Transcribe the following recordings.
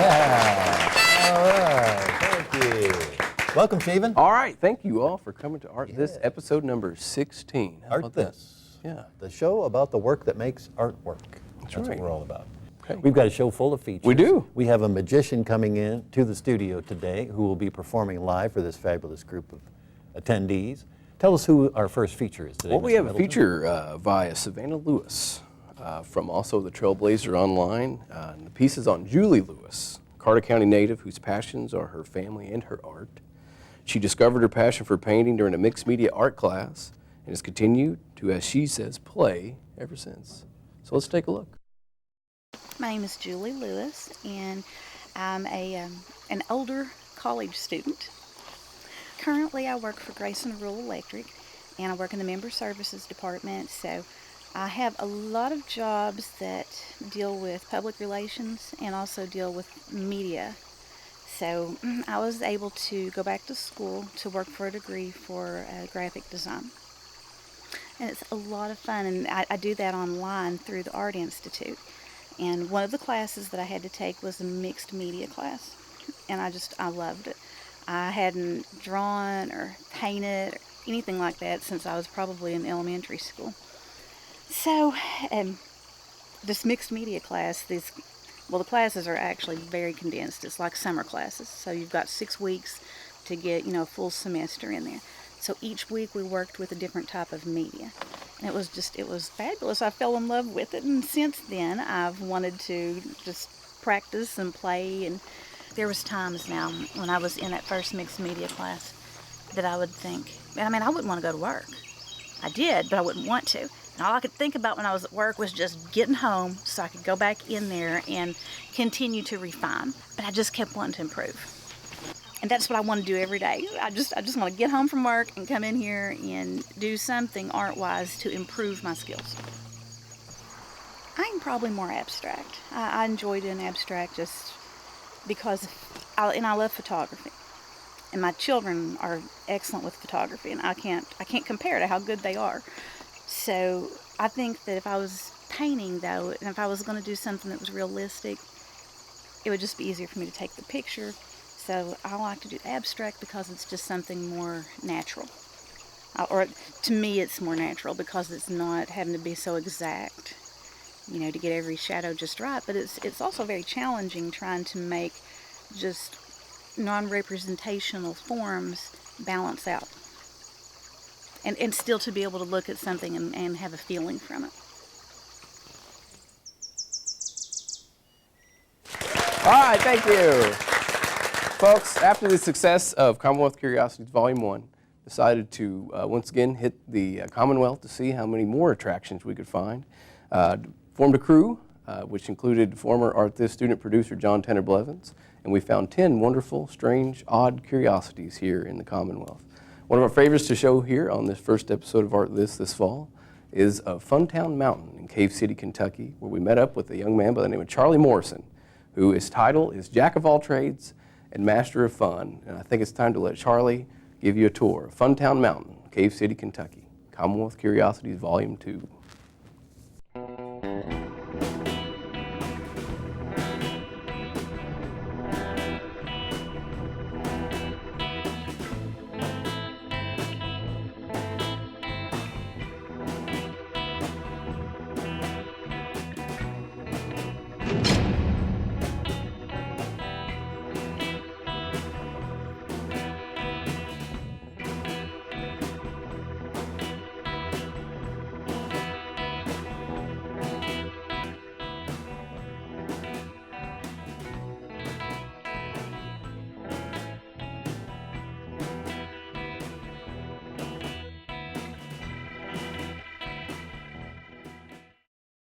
Yeah. All right. Thank you. Welcome, Stephen. All right. Thank you all for coming to Art This, episode number 16. How Art about This. that? Yeah. The show about the work that makes art work. That's right. what we're all about. Okay. We've got a show full of features. We do. We have a magician coming in to the studio today who will be performing live for this fabulous group of attendees. Tell us who our first feature is today. Well, we Mr. have a Middleton. feature via Savannah Lewis from also the Trailblazer Online. And the piece is on Julie Lewis, Carter County native whose passions are her family and her art. She discovered her passion for painting during a mixed media art class and has continued to, as she says, play ever since. So let's take a look. My name is Julie Lewis, and I'm an older college student. Currently, I work for Grayson Rural Electric, and I work in the Member Services Department, so I have a lot of jobs that deal with public relations and also deal with media. So I was able to go back to school to work for a degree for graphic design. And it's a lot of fun, and I do that online through the Art Institute. And one of the classes that I had to take was a mixed media class, and I loved it. I hadn't drawn or painted or anything like that since I was probably in elementary school. So this mixed media class, the classes are actually very condensed. It's like summer classes, so you've got 6 weeks to get a full semester in there. So each week we worked with a different type of media. And it was fabulous. I fell in love with it, and since then I've wanted to just practice and play. And there was times now when I was in that first mixed media class that I would think, I wouldn't want to go to work. I did, but I wouldn't want to. And all I could think about when I was at work was just getting home so I could go back in there and continue to refine. But I just kept wanting to improve. And that's what I want to do every day. I just want to get home from work and come in here and do something art-wise to improve my skills. I'm probably more abstract. I enjoy doing abstract just because I love photography. And my children are excellent with photography, and I can't compare to how good they are. So I think that if I was painting, though, and if I was going to do something that was realistic, it would just be easier for me to take the picture. So I like to do abstract because it's just something more natural. Or to me, it's more natural because it's not having to be so exact, to get every shadow just right. But it's also very challenging trying to make just non-representational forms balance out. And still to be able to look at something and have a feeling from it. All right, thank you. Folks, after the success of Commonwealth Curiosities Volume 1, decided to once again hit the Commonwealth to see how many more attractions we could find. Formed a crew, which included former Art This student producer John Tanner Blevins, and we found 10 wonderful, strange, odd curiosities here in the Commonwealth. One of our favorites to show here on this first episode of Art This fall is Funtown Mountain in Cave City, Kentucky, where we met up with a young man by the name of Charlie Morrison, who his title is Jack of All Trades and Master of Fun. And I think it's time to let Charlie give you a tour of Funtown Mountain, Cave City, Kentucky, Commonwealth Curiosities Volume 2.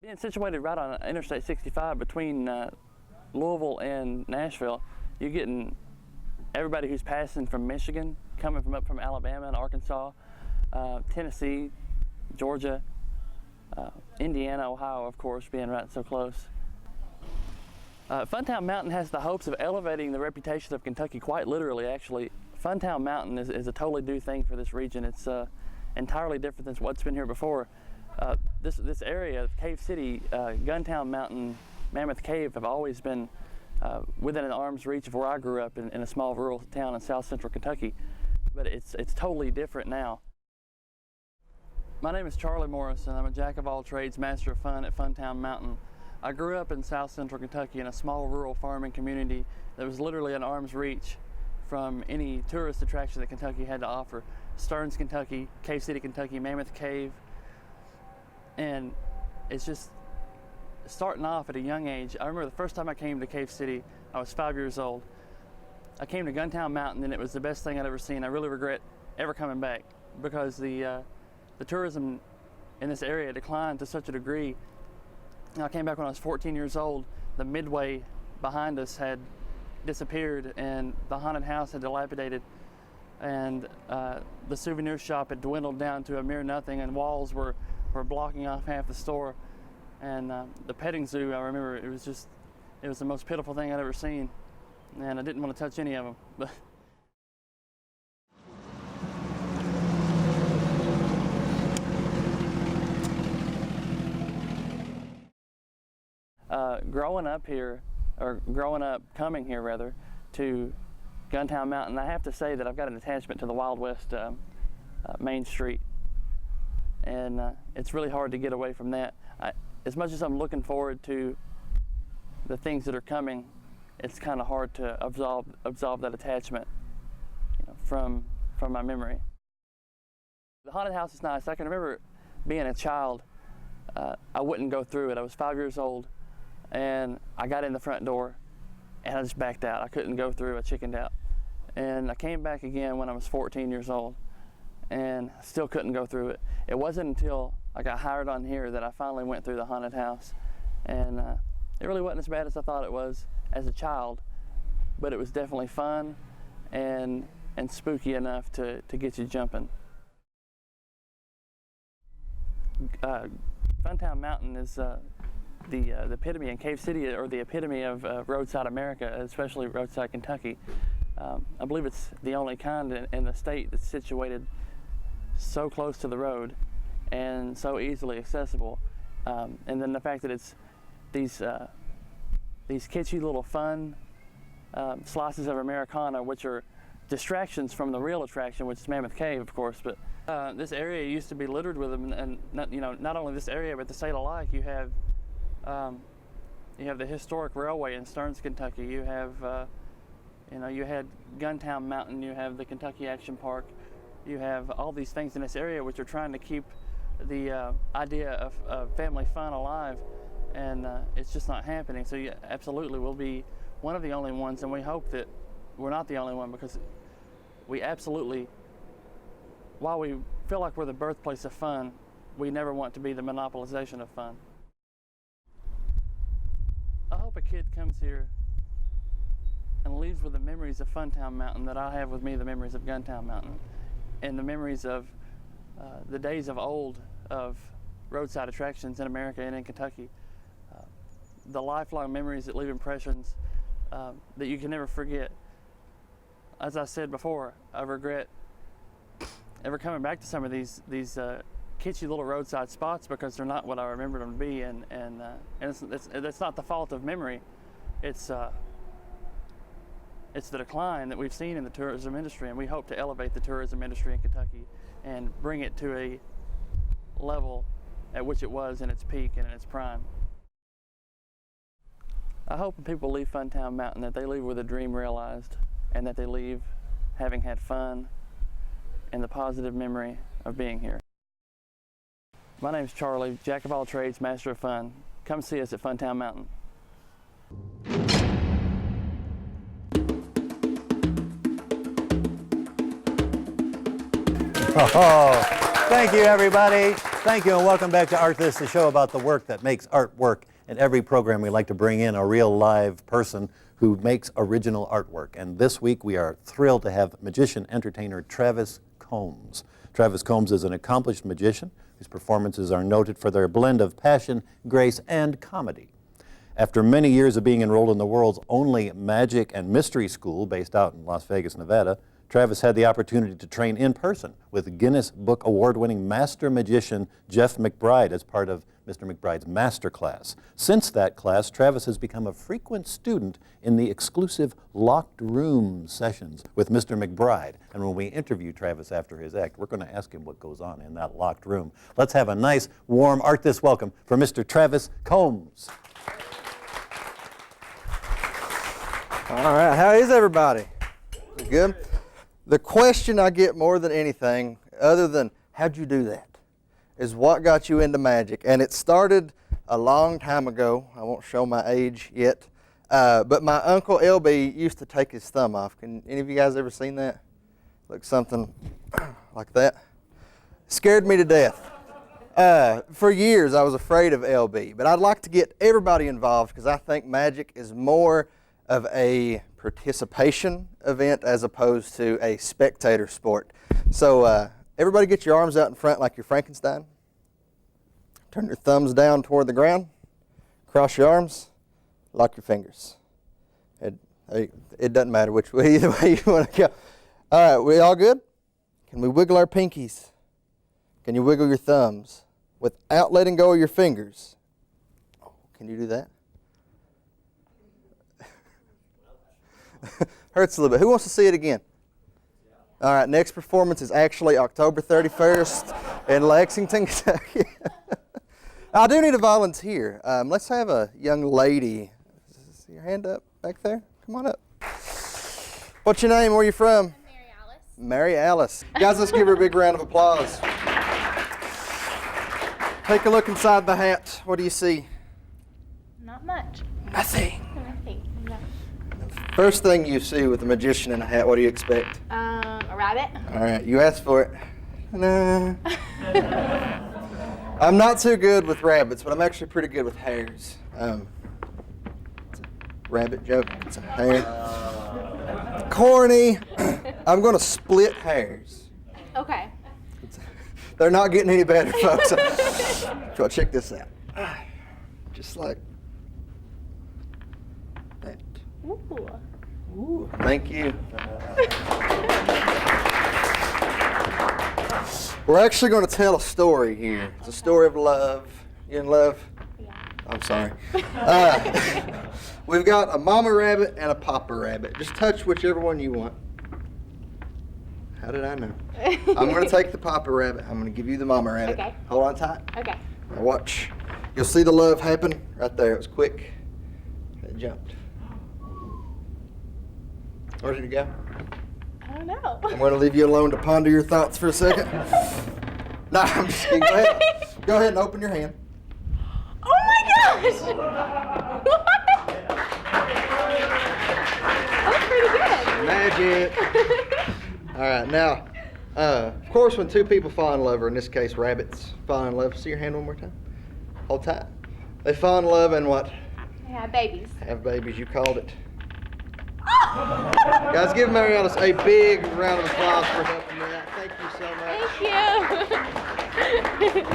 Being situated right on Interstate 65 between Louisville and Nashville, you're getting everybody who's passing from Michigan, coming from up from Alabama and Arkansas, Tennessee, Georgia, Indiana, Ohio, of course, being right so close. Funtown Mountain has the hopes of elevating the reputation of Kentucky, quite literally, actually. Funtown Mountain is a totally new thing for this region. It's entirely different than what's been here before. This area, Cave City, Guntown Mountain, Mammoth Cave have always been within an arm's reach of where I grew up in a small rural town in south central Kentucky. But it's totally different now. My name is Charlie Morris, and I'm a jack of all trades, master of fun at Funtown Mountain. I grew up in south central Kentucky in a small rural farming community that was literally an arm's reach from any tourist attraction that Kentucky had to offer. Stearns, Kentucky, Cave City, Kentucky, Mammoth Cave. And it's just starting off at a young age. I remember the first time I came to Cave City, I was 5 years old. I came to Guntown Mountain, and it was the best thing I'd ever seen. I really regret ever coming back because the tourism in this area declined to such a degree. I came back when I was 14 years old. The midway behind us had disappeared, and the haunted house had dilapidated, and the souvenir shop had dwindled down to a mere nothing, and walls were blocking off half the store. And the petting zoo, I remember, it was the most pitiful thing I'd ever seen, and I didn't want to touch any of them. Growing up here, or coming here rather, to Guntown Mountain, I have to say that I've got an attachment to the Wild West Main Street, and it's really hard to get away from that. As much as I'm looking forward to the things that are coming, it's kind of hard to absolve that attachment, from my memory. The haunted house is nice. I can remember being a child. I wouldn't go through it. I was 5 years old, and I got in the front door, and I just backed out. I couldn't go through. I chickened out. And I came back again when I was 14 years old, and still couldn't go through it. It wasn't until I got hired on here that I finally went through the haunted house. And it really wasn't as bad as I thought it was as a child, but it was definitely fun and spooky enough to get you jumping. Funtown Mountain is the epitome, in Cave City, or the epitome of roadside America, especially roadside Kentucky. I believe it's the only kind in the state that's situated so close to the road and so easily accessible. And then the fact that it's these kitschy little fun slices of Americana, which are distractions from the real attraction, which is Mammoth Cave, of course. But this area used to be littered with them, and not only this area, but the state alike. You have the historic railway in Stearns, Kentucky. You have you had Guntown Mountain. You have the Kentucky Action Park. You have all these things in this area which are trying to keep the idea of family fun alive, and it's just not happening. So you absolutely will be one of the only ones, and we hope that we're not the only one, because we absolutely, while we feel like we're the birthplace of fun, we never want to be the monopolization of fun. I hope a kid comes here and leaves with the memories of Funtown Mountain that I have with me, the memories of Guntown Mountain, and the memories of the days of old of roadside attractions in America and in Kentucky. The lifelong memories that leave impressions that you can never forget. As I said before, I regret ever coming back to some of these kitschy little roadside spots, because they're not what I remembered them to be, and it's not the fault of memory. It's the decline that we've seen in the tourism industry, and we hope to elevate the tourism industry in Kentucky and bring it to a level at which it was in its peak and in its prime. I hope when people leave Funtown Mountain that they leave with a dream realized, and that they leave having had fun and the positive memory of being here. My name's Charlie, jack of all trades, master of fun. Come see us at Funtown Mountain. Oh, thank you, everybody. Thank you, and welcome back to Art This, the show about the work that makes art work. In every program, we like to bring in a real live person who makes original artwork. And this week, we are thrilled to have magician-entertainer Travis Combs. Travis Combs is an accomplished magician whose performances are noted for their blend of passion, grace, and comedy. After many years of being enrolled in the world's only magic and mystery school based out in Las Vegas, Nevada, Travis had the opportunity to train in person with Guinness Book award-winning master magician Jeff McBride as part of Mr. McBride's master class. Since that class, Travis has become a frequent student in the exclusive locked room sessions with Mr. McBride. And when we interview Travis after his act, we're going to ask him what goes on in that locked room. Let's have a nice, warm Art This welcome for Mr. Travis Combs. All right, how is everybody? Good? The question I get more than anything, other than how'd you do that, is what got you into magic? And it started a long time ago. I won't show my age yet, but my Uncle LB used to take his thumb off. Can any of you guys ever seen that? Looks something like that. Scared me to death. For years I was afraid of LB, but I'd like to get everybody involved because I think magic is more of a participation event as opposed to a spectator sport. So everybody get your arms out in front like you're Frankenstein. Turn your thumbs down toward the ground. Cross your arms. Lock your fingers. It doesn't matter which way, either way you want to go. All right, we all good? Can we wiggle our pinkies? Can you wiggle your thumbs without letting go of your fingers? Oh, can you do that? Hurts a little bit. Who wants to see it again? All right, next performance is actually October 31st in Lexington, Kentucky. I do need a volunteer. Let's have a young lady. See your hand up back there? Come on up. What's your name? Where are you from? Mary Alice. Mary Alice. Guys, let's give her a big round of applause. Take a look inside the hat. What do you see? Not much. Nothing. Nothing. No. First thing you see with a magician in a hat, what do you expect? A rabbit. All right, you asked for it. No. I'm not too good with rabbits, but I'm actually pretty good with hares. It's a rabbit joke. It's a hare. Corny. I'm going to split hairs. Okay. They're not getting any better, folks. So check this out. Just like that. Ooh. Ooh, thank you. We're actually going to tell a story here. It's a story of love. You in love? Yeah. I'm sorry. We've got a mama rabbit and a papa rabbit. Just touch whichever one you want. How did I know? I'm going to take the papa rabbit. I'm going to give you the mama rabbit. Okay. Hold on tight. Okay. Now watch. You'll see the love happen right there. It was quick. It jumped. Where did it go? I don't know. I'm going to leave you alone to ponder your thoughts for a second. No, I'm just kidding. Go ahead. Go ahead and open your hand. Oh my gosh! What? That was pretty good. Magic. All right, now, of course, when two people fall in love, or in this case, rabbits fall in love. See your hand one more time. Hold tight. They fall in love and what? Yeah, babies. Have babies. You called it. Guys, give Mary Alice a big round of applause for helping me out. Thank you so much. Thank you.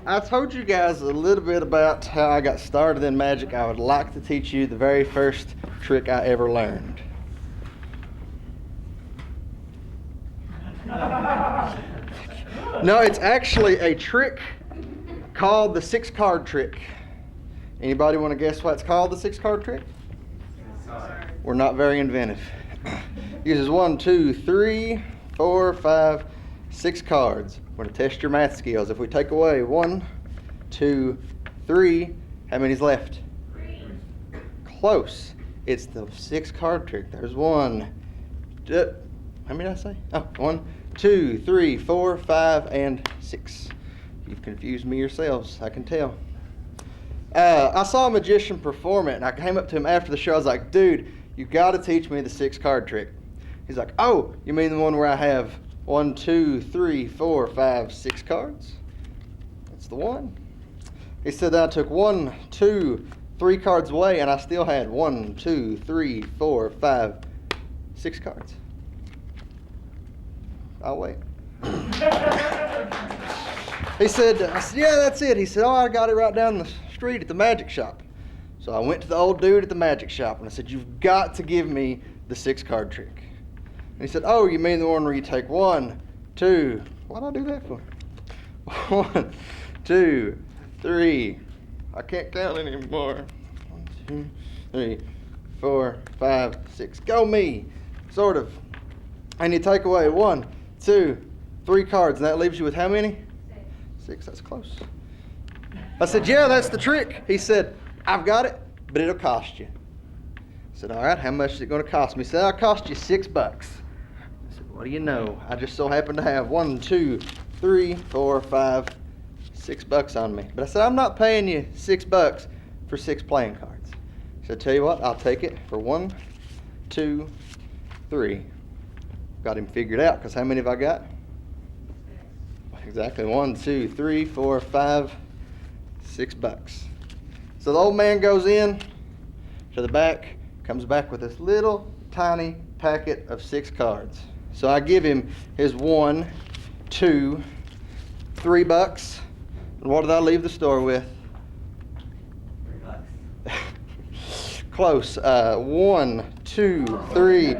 I told you guys a little bit about how I got started in magic. I would like to teach you the very first trick I ever learned. No, it's actually a trick called the 6-card trick. Anybody want to guess why it's called the 6-card trick? We're not very inventive. Uses 1, 2, 3, 4, 5, 6 cards. We're going to test your math skills. If we take away 1, 2, 3, how many's left? 3. Close. It's the 6-card trick. There's 1. How many did I say? Oh, 1, 2, 3, 4, 5, and 6. You've confused me yourselves, I can tell. I saw a magician perform it, and I came up to him after the show. I was like, dude, you got to teach me the 6-card trick. He's like, oh, you mean the one where I have 1, 2, 3, 4, 5, 6 cards? That's the one. He said that I took 1, 2, 3 cards away, and I still had 1, 2, 3, 4, 5, 6 cards. I'll wait. He said, I said, yeah, that's it. He said, oh, I got it right down the street at the magic shop. So I went to the old dude at the magic shop, and I said, you've got to give me the 6-card trick. And he said, oh, you mean the one where you take 1, 2, why'd I do that for? 1, 2, 3. I can't count anymore. 1, 2, 3, 4, 5, 6. Go me. Sort of. And you take away 1, 2, 3 cards, and that leaves you with how many? 6. That's close. I said, yeah, that's the trick. He said, I've got it, but it'll cost you. I said, all right, how much is it going to cost me? He said, I'll cost you $6. I said, what do you know? I just so happen to have 1, 2, 3, 4, 5, $6 on me. But I said, I'm not paying you $6 for 6 playing cards. He said, tell you what, I'll take it for 1, 2, 3. Got him figured out, because how many have I got? Exactly, 1, 2, 3, 4, 5, $6. So the old man goes in to the back, comes back with this little tiny packet of 6 cards. So I give him his 1, 2, $3. And what did I leave the store with? $3. Close. 1, 2, 3,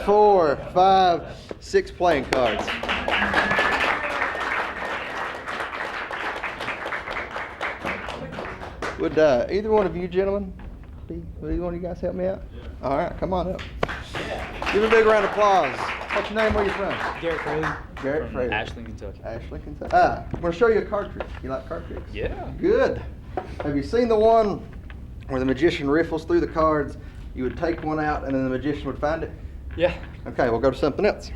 4, 5, 6 playing cards. Would either one of you gentlemen, would either one of you guys help me out? Yeah. All right, come on up. Yeah. Give a big round of applause. What's your name? Where you from? Garrett Fraley. Garrett From Fraley. Ashland, Kentucky. Ashland, Kentucky. I'm going to show you a card trick. You like card tricks? Yeah. Good. Have you seen the one where the magician riffles through the cards? You would take one out and then the magician would find it? Yeah. Okay, we'll go to something else.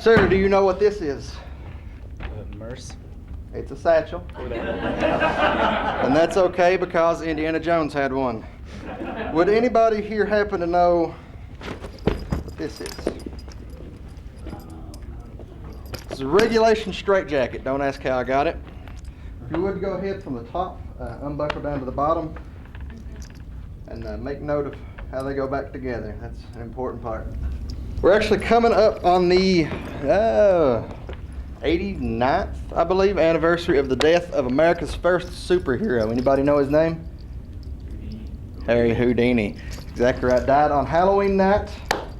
Sir, do you know what this is? Merce. It's a satchel. Over there. And that's okay because Indiana Jones had one. Would anybody here happen to know what this is? It's a regulation straitjacket. Don't ask how I got it. If you would go ahead from the top, unbuckle down to the bottom, and make note of how they go back together. That's an important part. We're actually coming up on the 89th, I believe, anniversary of the death of America's first superhero. Anybody know his name? Harry Houdini. Exactly right. Died on Halloween night,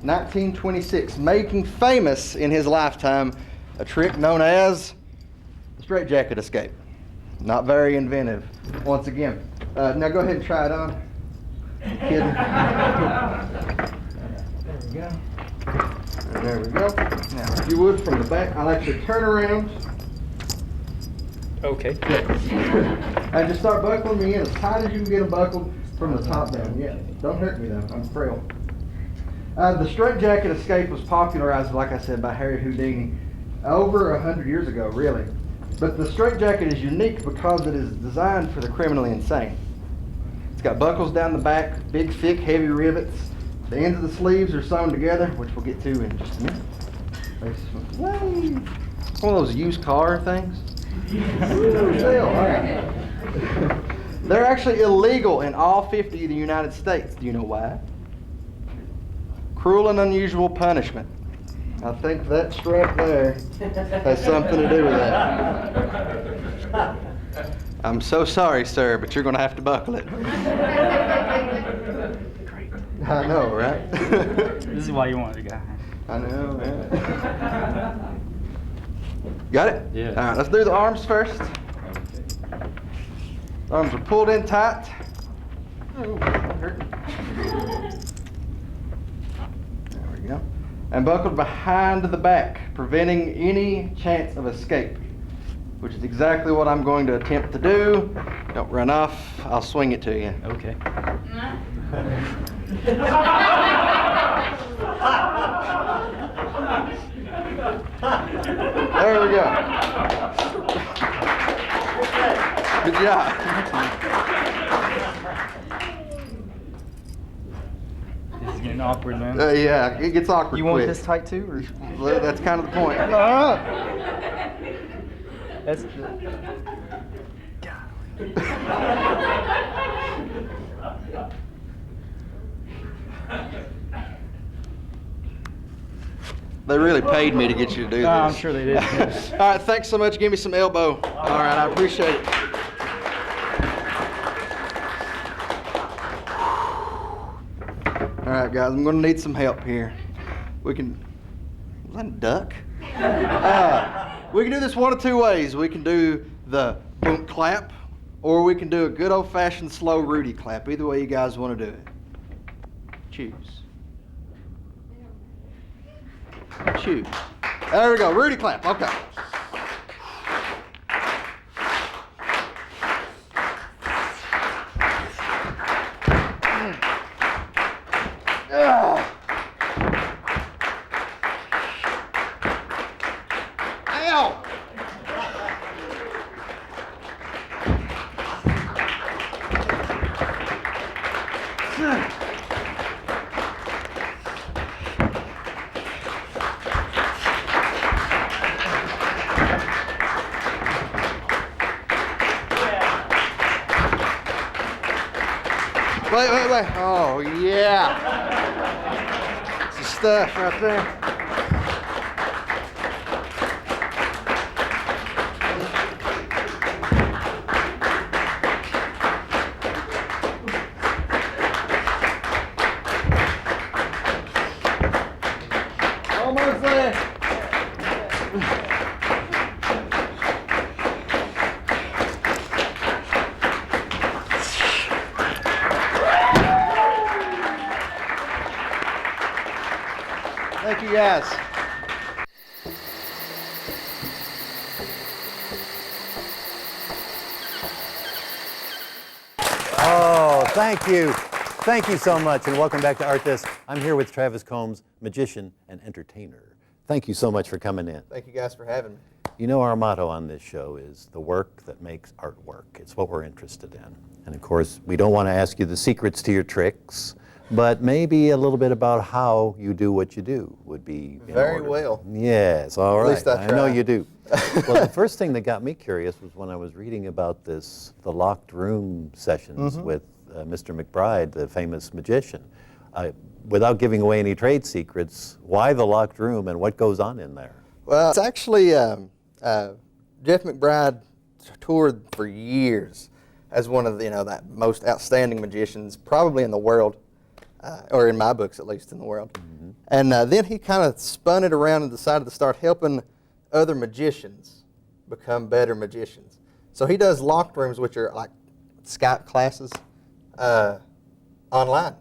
1926, making famous in his lifetime a trick known as the straitjacket escape. Not very inventive, once again. Now go ahead and try it on. I'm kidding. There we go. Now, if you would, from the back, I'll actually turn around. Okay. And just start buckling me in as tight as you can get them buckled from the top down. Yeah, don't hurt me though, I'm frail. The straitjacket escape was popularized, like I said, by Harry Houdini over 100 years ago, really. But the straitjacket is unique because it is designed for the criminally insane. It's got buckles down the back, big, thick, heavy rivets. The ends of the sleeves are sewn together, which we'll get to in just a minute. One of those used car things. Sale, all right. They're actually illegal in all 50 of the United States. Do you know why? Cruel and unusual punishment. I think that strap there has something to do with that. I'm so sorry, sir, but you're going to have to buckle it. I know, right? This is why you wanted a guy. I know, man. Got it? Yeah. All right, let's do the arms first. Arms are pulled in tight. Oh, that hurt. There we go. And buckled behind the back, preventing any chance of escape, which is exactly what I'm going to attempt to do. Don't run off. I'll swing it to you. Okay. There we go. Good job. This is getting awkward, man. Yeah, it gets awkward You want quick. this tight too, or Well, that's kind of the point. that's They really paid me to get you to do this. I'm sure they did. All right, thanks so much. Give me some elbow. All right, I appreciate it. All right, guys, I'm going to need some help here. We can... Was that a duck? We can do this one of two ways. We can do the boom clap, or we can do a good old-fashioned slow Rudy clap. Either way you guys want to do it. Choose. Choose. There we go. Rudy clap. Okay. Ow! Wait. Oh, yeah. It's the stuff right there. Almost there. Thank you, guys. Oh, thank you. Thank you so much, and welcome back to Art This. I'm here with Travis Combs, magician and entertainer. Thank you so much for coming in. Thank you guys for having me. You know, our motto on this show is the work that makes art work. It's what we're interested in. And of course, we don't want to ask you the secrets to your tricks, but maybe a little bit about how you do what you do would be in Very order. well. Yes, all right. least I know try. you do. Well, the first thing that got me curious was when I was reading about the locked room sessions with Mr. McBride, the famous magician. Without giving away any trade secrets, why the locked room and what goes on in there? Well, it's actually Jeff McBride toured for years as one of the, that most outstanding magicians probably in the world, or in my books at least in the world. And then he kind of spun it around and decided to start helping other magicians become better magicians. So he does locked rooms, which are like Skype classes online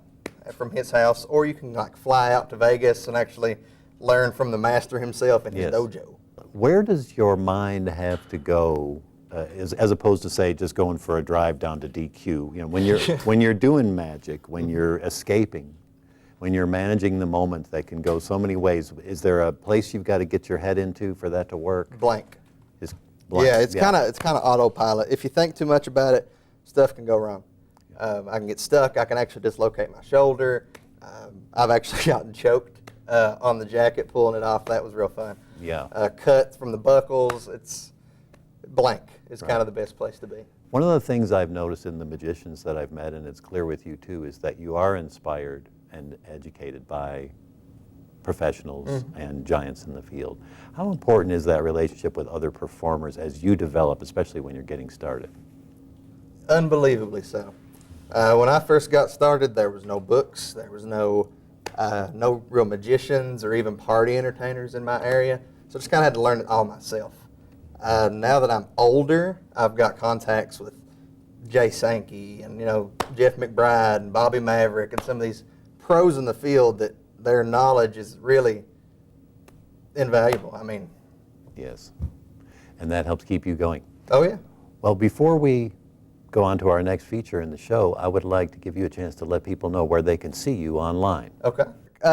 from his house, or you can like fly out to Vegas and actually learn from the master himself in his Yes. dojo. Where does your mind have to go, as opposed to say just going for a drive down to DQ? When you're doing magic, when you're escaping, when you're managing the moment, that can go so many ways. Is there a place you've got to get your head into for that to work? Blank. Just blank. Yeah, it's kind of autopilot. If you think too much about it, stuff can go wrong. I can get stuck. I can actually dislocate my shoulder. I've actually gotten choked on the jacket, pulling it off. That was real fun. Yeah. Cut from the buckles. It's blank. It's kind of the best place to be. One of the things I've noticed in the magicians that I've met, and it's clear with you too, is that you are inspired and educated by professionals and giants in the field. How important is that relationship with other performers as you develop, especially when you're getting started? Unbelievably so. When I first got started, there was no books. There was no real magicians or even party entertainers in my area. So I just kind of had to learn it all myself. Now that I'm older, I've got contacts with Jay Sankey and Jeff McBride and Bobby Maverick and some of these pros in the field that their knowledge is really invaluable. I mean, Yes. And that helps keep you going. oh yeah. Well, before we go on to our next feature in the show, I would like to give you a chance to let people know where they can see you online. Okay.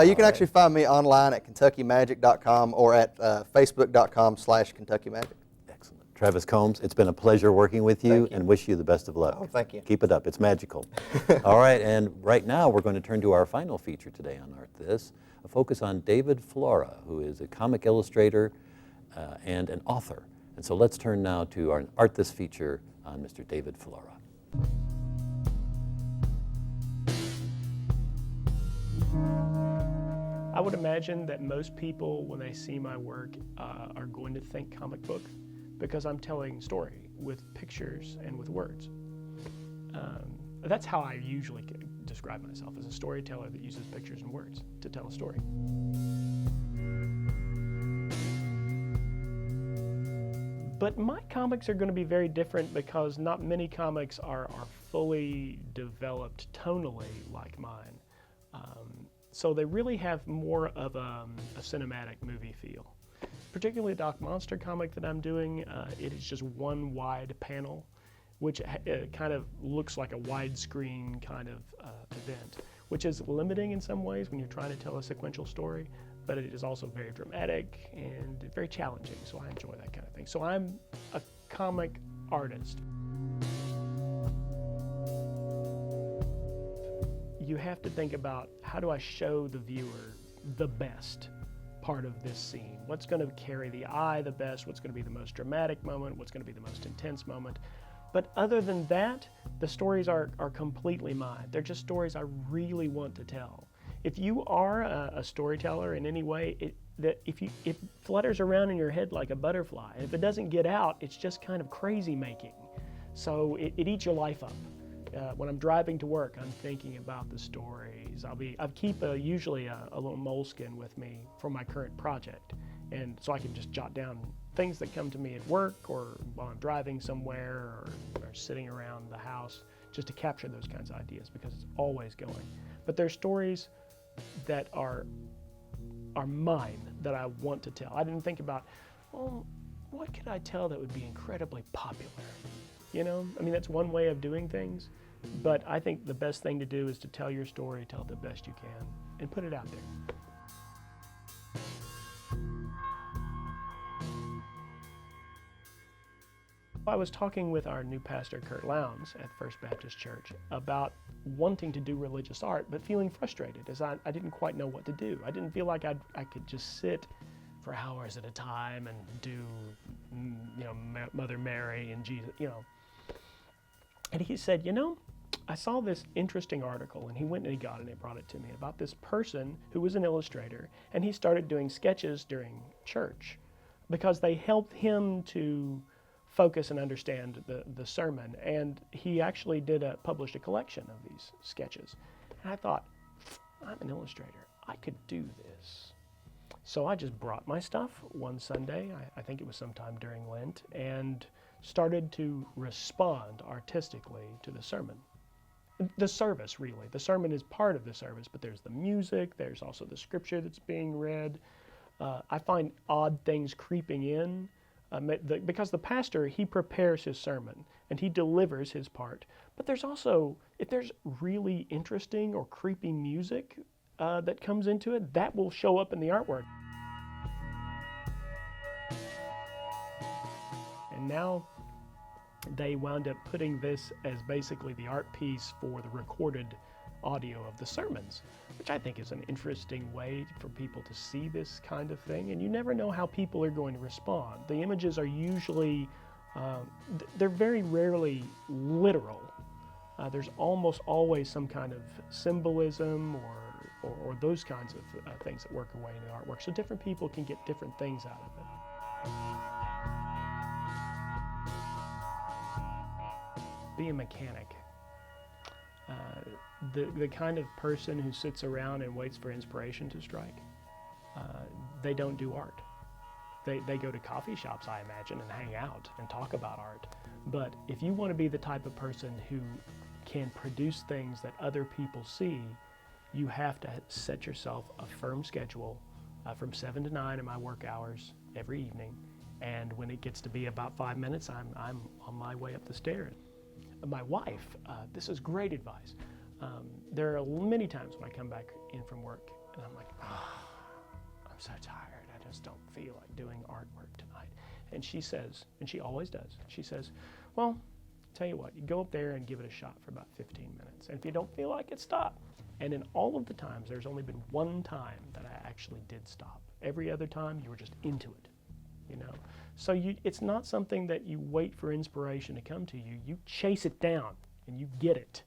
You can actually find me online at KentuckyMagic.com or at Facebook.com/KentuckyMagic. Excellent. Travis Combs, it's been a pleasure working with you, Thank you. and wish you the best of luck. Oh, thank you. Keep it up. It's magical. All right, and right now we're going to turn to our final feature today on Art This, a focus on David Flora, who is a comic illustrator and an author. And so let's turn now to our Art This feature on Mr. David Flora. I would imagine that most people, when they see my work, are going to think comic book because I'm telling story with pictures and with words. That's how I usually describe myself, as a storyteller that uses pictures and words to tell a story. But my comics are going to be very different because not many comics are fully developed tonally like mine. So they really have more of a cinematic movie feel. Particularly the Doc Monster comic that I'm doing, it is just one wide panel, which kind of looks like a widescreen kind of event, which is limiting in some ways when you're trying to tell a sequential story, but it is also very dramatic and very challenging, so I enjoy that kind of thing. So I'm a comic artist. You have to think about, how do I show the viewer the best part of this scene? What's going to carry the eye the best? What's going to be the most dramatic moment? What's going to be the most intense moment? But other than that, the stories are completely mine. They're just stories I really want to tell. If you are a storyteller in any way, it flutters around in your head like a butterfly. And if it doesn't get out, it's just kind of crazy making. So it eats your life up. When I'm driving to work, I'm thinking about the stories. I keep usually a little moleskin with me for my current project, and so I can just jot down things that come to me at work or while I'm driving somewhere or sitting around the house, just to capture those kinds of ideas because it's always going. But there's stories that are mine that I want to tell. I didn't think about, well, what could I tell that would be incredibly popular? You know, I mean, that's one way of doing things, but I think the best thing to do is to tell your story, tell it the best you can, and put it out there. I was talking with our new pastor, Kurt Lowndes, at First Baptist Church about wanting to do religious art, but feeling frustrated as I didn't quite know what to do. I didn't feel like I could just sit for hours at a time and do, you know, Mother Mary and Jesus, you know. And he said, you know, I saw this interesting article, and he went and he got it and he brought it to me about this person who was an illustrator, and he started doing sketches during church because they helped him to focus and understand the sermon. And he actually published a collection of these sketches. And I thought, I'm an illustrator. I could do this. So I just brought my stuff one Sunday, I think it was sometime during Lent, and started to respond artistically to the sermon. The service, really. The sermon is part of the service, but there's the music, there's also the scripture that's being read. I find odd things creeping in, because the pastor, he prepares his sermon and he delivers his part. But there's also, if there's really interesting or creepy music that comes into it, that will show up in the artwork. And now they wound up putting this as basically the art piece for the recorded audio of the sermons, which I think is an interesting way for people to see this kind of thing. And you never know how people are going to respond. The images are usually, they're very rarely literal. There's almost always some kind of symbolism or those kinds of things that work away in the artwork. So different people can get different things out of it. Be a mechanic. The kind of person who sits around and waits for inspiration to strike, they don't do art. They go to coffee shops, I imagine, and hang out and talk about art. But if you want to be the type of person who can produce things that other people see, you have to set yourself a firm schedule from 7 to 9 in my work hours every evening. And when it gets to be about 5 minutes, I'm on my way up the stairs. My wife, this is great advice. There are many times when I come back in from work and I'm like, I'm so tired. I just don't feel like doing artwork tonight. And she says, and she always does, she says, well, tell you what, you go up there and give it a shot for about 15 minutes. And if you don't feel like it, stop. And in all of the times, there's only been one time that I actually did stop. Every other time, you were just into it, you know? So it's not something that you wait for inspiration to come to you. You chase it down and you get it.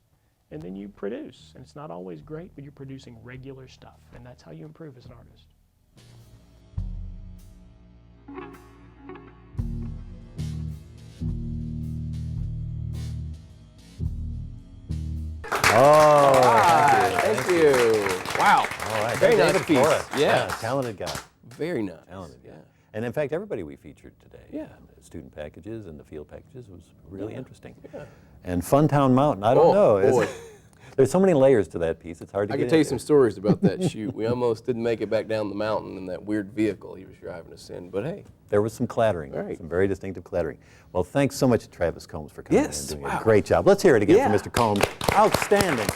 And then you produce. And it's not always great, but you're producing regular stuff. And that's how you improve as an artist. Oh, Thank you. Wow. All right. Very nice David piece. Forrest. Yeah. Talented guy. Very nice. Talented guy. Yeah. And in fact, everybody we featured today Yeah. student packages and the field packages was really interesting. And Funtown Mountain, I don't know. Boy. There's so many layers to that piece, it's hard to I get can tell you into. some stories about that shoot. We almost didn't make it back down the mountain in that weird vehicle he was driving us in, but hey. There was some clattering, Right. some very distinctive clattering. Well, thanks so much to Travis Combs for coming Yes, in and doing wow. a great job. Let's hear it again Yeah. for Mr. Combs. Outstanding,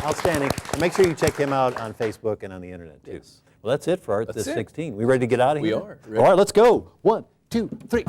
outstanding. And make sure you check him out on Facebook and on the internet too. Yes. Well, that's it for Art That's This it. 16. We ready to get out of We here? are. All right, let's go. 1, 2, 3.